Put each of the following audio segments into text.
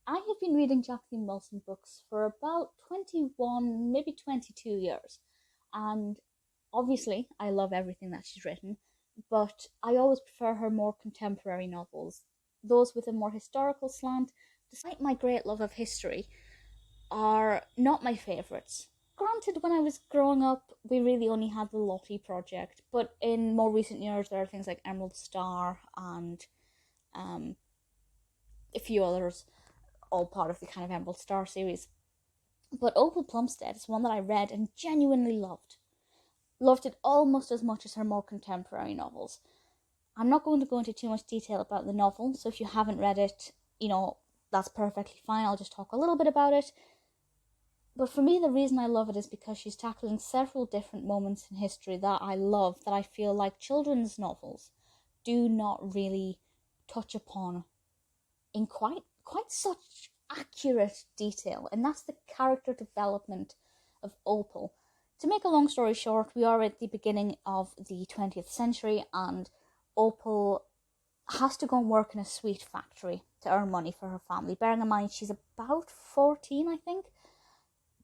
I have been reading Jacqueline Wilson books for about 21, maybe 22 years. And obviously, I love everything that she's written, but I always prefer her more contemporary novels, those with a more historical slant. Despite my great love of history, are not my favourites. Granted, when I was growing up, we really only had the Lottie Project, but in more recent years, there are things like Emerald Star and um, a few others, all part of the kind of Emerald Star series. But Opal Plumstead is one that I read and genuinely loved. Loved it almost as much as her more contemporary novels. I'm not going to go into too much detail about the novel, so if you haven't read it, that's perfectly fine. I'll just talk a little bit about it. But for me, the reason I love it is because she's tackling several different moments in history that I love, that I feel like children's novels do not really touch upon in quite such accurate detail. And that's the character development of Opal. To make a long story short, we are at the beginning of the 20th century, and Opal has to go and work in a sweet factory to earn money for her family. Bearing in mind, she's about 14, I think.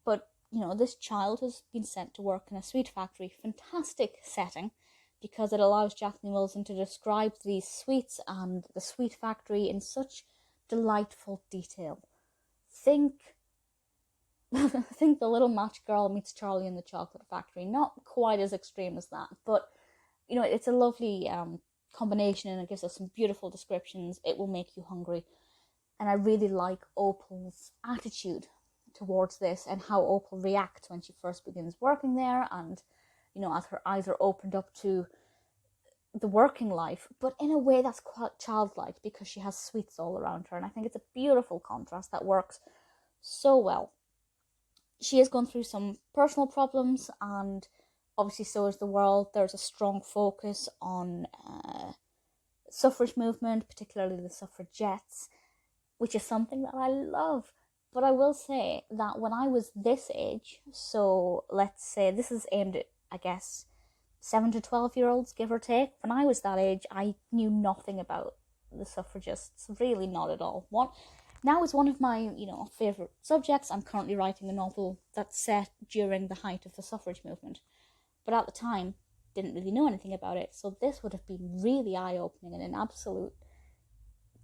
But, this child has been sent to work in a sweet factory. Fantastic setting, because it allows Jacqueline Wilson to describe these sweets and the sweet factory in such delightful detail. Think the little match girl meets Charlie in the chocolate factory. Not quite as extreme as that, but it's a lovely combination, and it gives us some beautiful descriptions. It will make you hungry, and I really like Opal's attitude towards this and how Opal reacts when she first begins working there, and as her eyes are opened up to the working life, but in a way that's quite childlike because she has sweets all around her. And I think it's a beautiful contrast that works so well. She has gone through some personal problems, and obviously so is the world. There's a strong focus on suffrage movement, particularly the suffragettes, which is something that I love. But I will say that when I was this age, so let's say this is aimed at, I guess, 7 to 12-year-olds, give or take. When I was that age, I knew nothing about the suffragists, really not at all. Now is one of my, favourite subjects. I'm currently writing a novel that's set during the height of the suffrage movement. But at the time, didn't really know anything about it, so this would have been really eye-opening and an absolute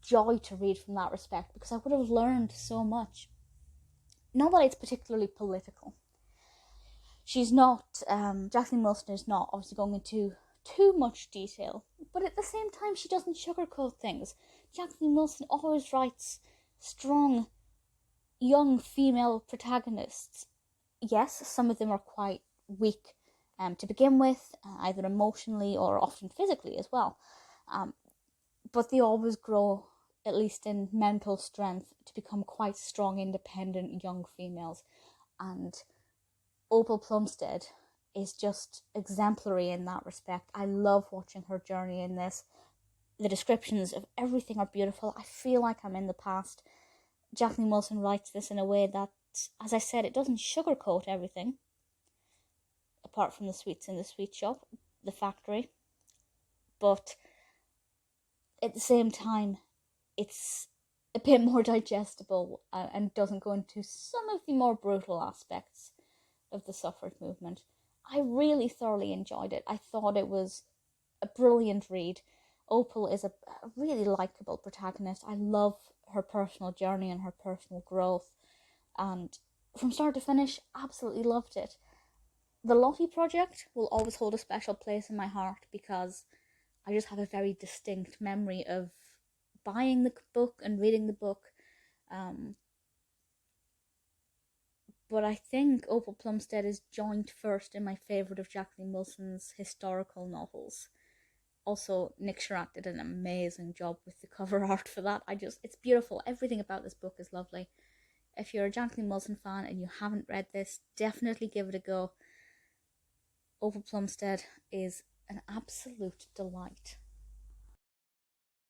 joy to read from that respect, because I would have learned so much. Not that it's particularly political. She's not, Jacqueline Wilson is not obviously going into too much detail, but at the same time, she doesn't sugarcoat things. Jacqueline Wilson always writes strong, young female protagonists. Yes, some of them are quite weak to begin with, either emotionally or often physically as well. But they always grow, at least in mental strength, to become quite strong, independent young females. And Opal Plumstead is just exemplary in that respect. I love watching her journey in this. The descriptions of everything are beautiful. I feel like I'm in the past. Jacqueline Wilson writes this in a way that, as I said, it doesn't sugarcoat everything, apart from the sweets in the sweet shop, the factory. But at the same time, it's a bit more digestible and doesn't go into some of the more brutal aspects of the suffrage movement. I really thoroughly enjoyed it. I thought it was a brilliant read. Opal is a really likeable protagonist. I love her personal journey and her personal growth, and from start to finish, absolutely loved it. The Lottie Project will always hold a special place in my heart because I just have a very distinct memory of buying the book and reading the book. But I think Opal Plumstead is joint first in my favourite of Jacqueline Wilson's historical novels. Also, Nick Sharratt did an amazing job with the cover art for that. It's beautiful. Everything about this book is lovely. If you're a Jacqueline Wilson fan and you haven't read this, definitely give it a go. Opal Plumstead is an absolute delight.